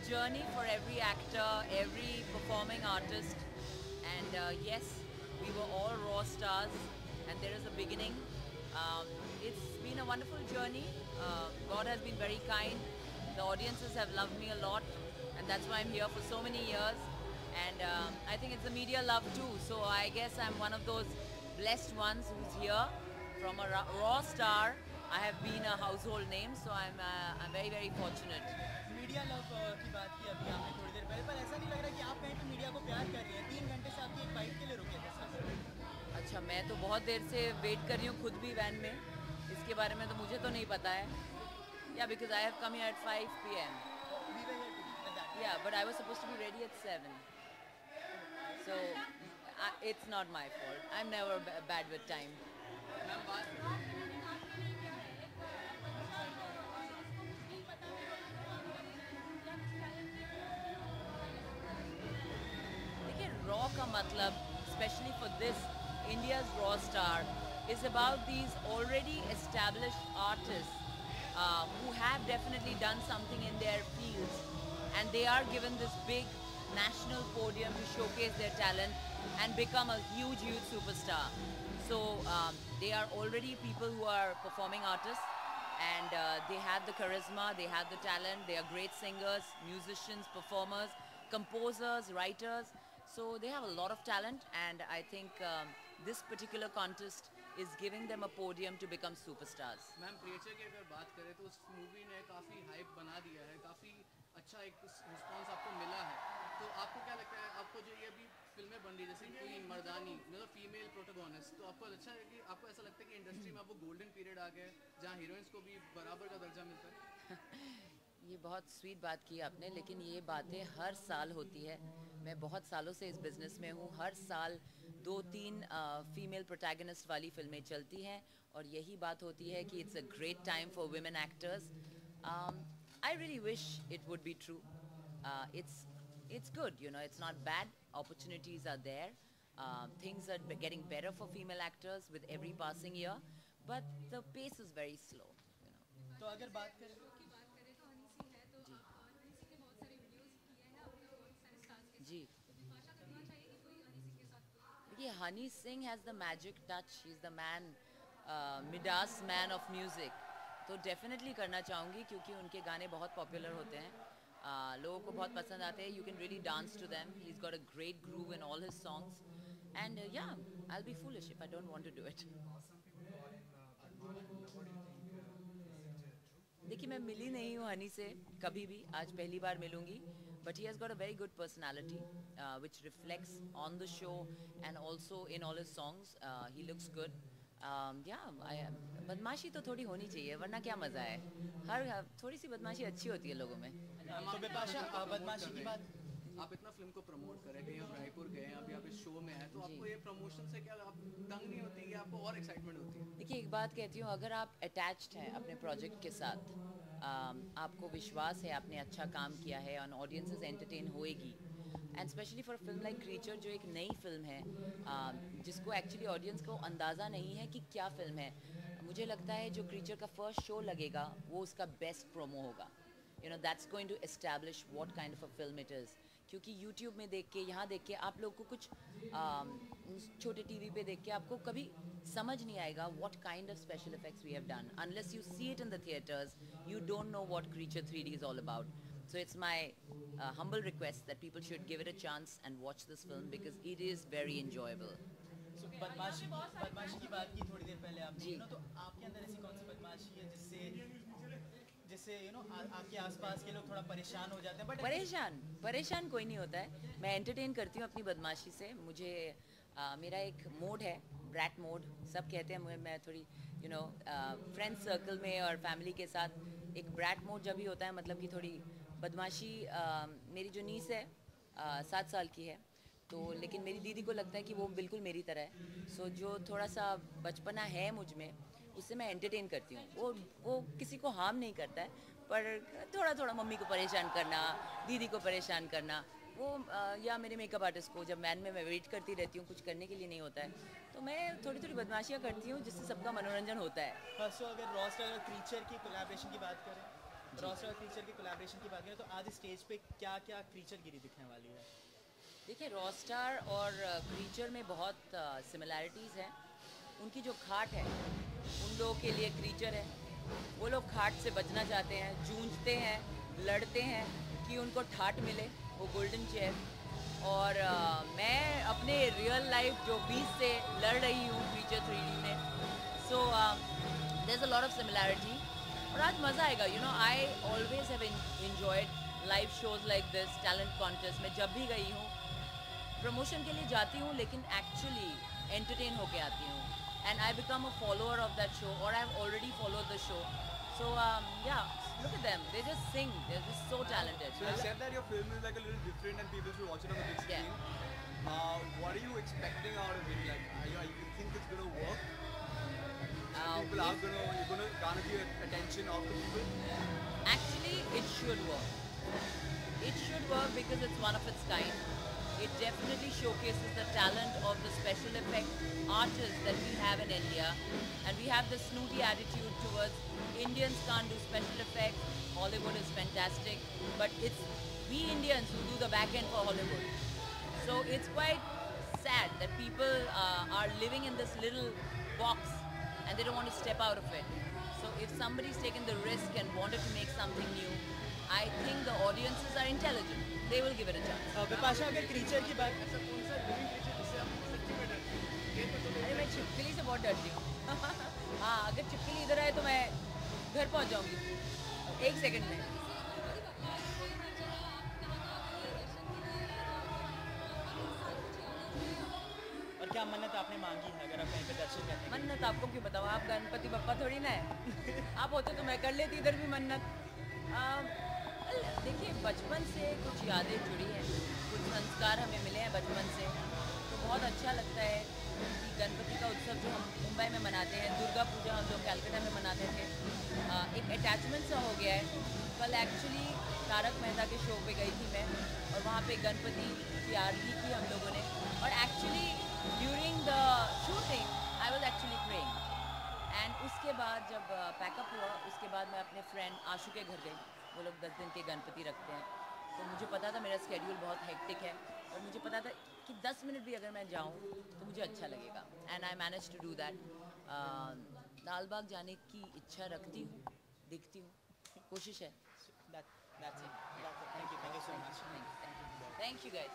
journey for every actor, every performing artist, and yes, we were all raw stars, and there is a beginning. It's been a wonderful journey. God has been very kind. The audiences have loved me a lot, and that's why I'm here for so many years. And I think it's the media love too. So I guess I'm one of those blessed ones who's here from a raw star. I have been a household name, so I'm very very fortunate. Media love की बात की अभी आपने थोड़ी देर पहले, पर ऐसा नहीं लग रहा कि आप कहीं पे मीडिया को प्यार कर रही हैं? 3 घंटे से आपकी एक बाइट के लिए रुके थे सर। अच्छा, मैं तो बहुत देर से वेट कर रही हूँ खुद भी वैन में। इसके बारे में तो मुझे तो नहीं पता है। या because I have come here eight 5 PM. We were here too at that time. Yeah, but I was supposed to be ready at 7. So it's not my fault. I'm never bad with time. देखिए, raw का मतलब, specially for this India's raw star, is about these already established artists who have definitely done something in their fields, and they are given this big national podium to showcase their talent and become a huge superstar. So they are already people who are performing artists, and they have the charisma, they have the talent, they are great singers, musicians, performers, composers, writers. So they have a lot of talent, and I think this particular contest is giving them a podium to become superstars. Ma'am, creature की अगर बात करें तो उस movie ने काफ़ी hype बना दिया है, काफ़ी अच्छा एक रिस्पांस आपको मिला है। तो आपको क्या लगता है, आपको जो ये अभी फिल्में बन रही है जैसे क्वीन, मर्दानी, मतलब फीमेल प्रोटोगोनिस्ट, तो आपको अच्छा है कि आपको ऐसा लगता है कि इंडस्ट्री में आपको गोल्डन पीरियड आ गया है जहाँ हीरोइंस को भी बराबर का दर्जा मिलता है? ये बहुत स्वीट बात की आपने, लेकिन ये बातें हर साल होती है। मैं बहुत सालों से इस बिज़नेस में हूँ। हर साल 2-3 फीमेल प्रोटैगनिस्ट वाली फिल्में चलती हैं, और यही बात होती है कि it's a great time for women actors. I really wish it would be true. It's good, you know, it's not bad. Opportunities are there. Things are getting better for female actors with every passing year, but the pace is very slow, you know. तो अगर बात करें जी, देखिए, Honey Singh has the magic touch, he is the man, Midas man of music. तो definitely करना चाहूँगी, क्योंकि उनके गाने बहुत पॉपुलर होते हैं, लोगों को बहुत पसंद आते हैं। You can really dance to them. He is got a great groove in all his songs, and yeah, I will be foolish if I don't want to do it. देखिए, मैं मिली नहीं हूँ हनी से कभी भी, आज पहली बार मिलूंगी, but he has got a very good personality which reflects on the show and also in all his songs. He looks good. या, बदमाशी तो थोड़ी होनी चाहिए, वरना क्या मज़ा है। थोड़ी सी बदमाशी अच्छी होती है लोगों में। तो बिपाशा, बदमाशी की बात, आप इतना फिल्म को प्रमोट कर रहे हैं, कहीं आप रायपुर गए, अभी आप इस शो में आए, तो आपको ये प्रमोशन से क्या आप तंग नहीं होती, या आपको और एक्साइटमेंट होती है? देखिए, एक बात कहती हूँ, अगर आप अटैच्ड हैं अपने प्रोजेक्ट के साथ, आपको विश्वास है आपने अच्छा काम किया है, और ऑडियंसेस एंटरटेन होएगी, and specially for film like creature, जो एक नई फिल्म है, जिसको एक्चुअली ऑडियंस को अंदाज़ा नहीं है कि क्या फिल्म है। मुझे लगता है जो क्रीचर का फर्स्ट शो लगेगा वो उसका बेस्ट प्रोमो होगा। You know, that's going to establish what kind of a film it is. क्योंकि यूट्यूब में देख के, यहाँ देख के, आप लोग को कुछ छोटे टीवी पे देख के आपको कभी समझ नहीं आएगा what kind of special effects we have done, unless you see it in the theatres. You don't know what Creature 3D is all about. So it's my humble request that people should give it a chance and watch this film because it is very enjoyable. तो बदमाशी की बात की थोड़ी देर पहले आपने, जी। You know, तो आपके अंदर ऐसी कौन सी बदमाशी है जिससे यू नो आपके आसपास के लोग थोड़ा परेशान हो जाते हैं? बट परेशान कोई नहीं होता है। मैं एंटरटेन करती हूँ अपनी बदमाशी से। मुझे मेरा एक मोड है, ब्रैट मोड सब कहते हैं मुझे। मैं थोड़ी यू नो फ्रेंड सर्कल में और फैमिली के साथ एक ब्रैट मोड जब भी होता है, मतलब कि थोड़ी बदमाशी। मेरी जो नीस है 7 साल की है, तो लेकिन मेरी दीदी को लगता है कि वो बिल्कुल मेरी तरह है। सो जो थोड़ा सा बचपना है मुझ में, उससे मैं एंटरटेन करती हूँ। वो किसी को हार्म नहीं करता है, पर थोड़ा थोड़ा मम्मी को परेशान करना, दीदी को परेशान करना, वो या मेरे मेकअप आर्टिस्ट को, जब वैन में मैं वेट करती रहती हूँ, कुछ करने के लिए नहीं होता है, तो मैं थोड़ी थोड़ी बदमाशियाँ करती हूँ जिससे सबका मनोरंजन होता है। सो अगर रॉस्टर और क्रीचर की कोलैबोरेशन की बात करें, रॉस्टर और क्रीचर की कोलैबोरेशन की बात करें तो आज स्टेज पे क्या क्या क्रीचर गिरी दिखने वाली है? देखिए रॉस्टार और क्रीचर में बहुत सिमिलैरिटीज़ हैं। उनकी जो खाट है उन लोगों के लिए क्रीचर है। वो लोग खाट से बचना चाहते हैं, जूझते हैं, लड़ते हैं कि उनको ठाट मिले, वो गोल्डन चेयर। और मैं अपने रियल लाइफ जो 20 से लड़ रही हूँ क्रीचर 3D में, so there is a lot of similarity. और आज मज़ा आएगा। You know I always have enjoyed live shows like this, talent contest में जब भी गई हूँ प्रमोशन के लिए जाती हूँ, लेकिन एक्चुअली एंटरटेन होके आती हूँ। And I become a follower of that show, और I have already followed the show. So yeah, look at them, they just sing, they're just so talented. So you said that your film is like a little different and people should watch it on the big screen. What are you expecting out of it? Like, you think it's gonna work? People are you're gonna garner the attention of the people? Actually, it should work. It should work because it's one of its kind. It definitely showcases the talent of the special effect artists that we have in India. And we have this snooty attitude towards Indians can't do special effects, Hollywood is fantastic, but it's we Indians who do the back end for Hollywood. So it's quite sad that people are living in this little box and they don't want to step out of it. So if somebody's taken the risk and wanted to make something new, I think the audiences are intelligent. They will give it a chance. Vipasha, अगर creature की बात ऐसा कौन सा living creature जिससे आप सच्ची में डरते हैं? ये तो चलो अरे मैं छिपकली से बहुत डरती हूँ। हाँ, अगर छिपकली इधर आए तो मैं घर पहुँच जाऊँगी 1 सेकंड में। और क्या मन्नत आपने मांगी है अगर आप कहीं पे दर्शन करने के लिए? मन्नत आपको क्यों बताऊँ, आप गणपति बप्पा थोड़ी ना है। आप होते तो मैं कर लेती इधर भी मन्नत। देखिए बचपन से कुछ यादें जुड़ी हैं, कुछ संस्कार हमें मिले हैं बचपन से, तो बहुत अच्छा लगता है कि गणपति का उत्सव जो हम मुंबई में मनाते हैं, दुर्गा पूजा हम लोग कैलकाटा में मनाते थे, एक अटैचमेंट सा हो गया है। कल एक्चुअली तारक मेहता के शो पे गई थी मैं, और वहाँ पे गणपति की आरती की हम लोगों ने, और actually during the shooting I was actually praying. And उसके बाद जब पैकअप हुआ, उसके बाद मैं अपने फ्रेंड आशू के घर गई। वो लोग 10 दिन के गणपति रखते हैं, तो मुझे पता था मेरा स्केड्यूल बहुत हेक्टिक है, और मुझे पता था कि 10 मिनट भी अगर मैं जाऊँ तो मुझे अच्छा लगेगा। And I manage to do that. Lal Bagh जाने की इच्छा रखती हूँ, दिखती हूँ, कोशिश है। That's it. Thank you so much. Thank you guys.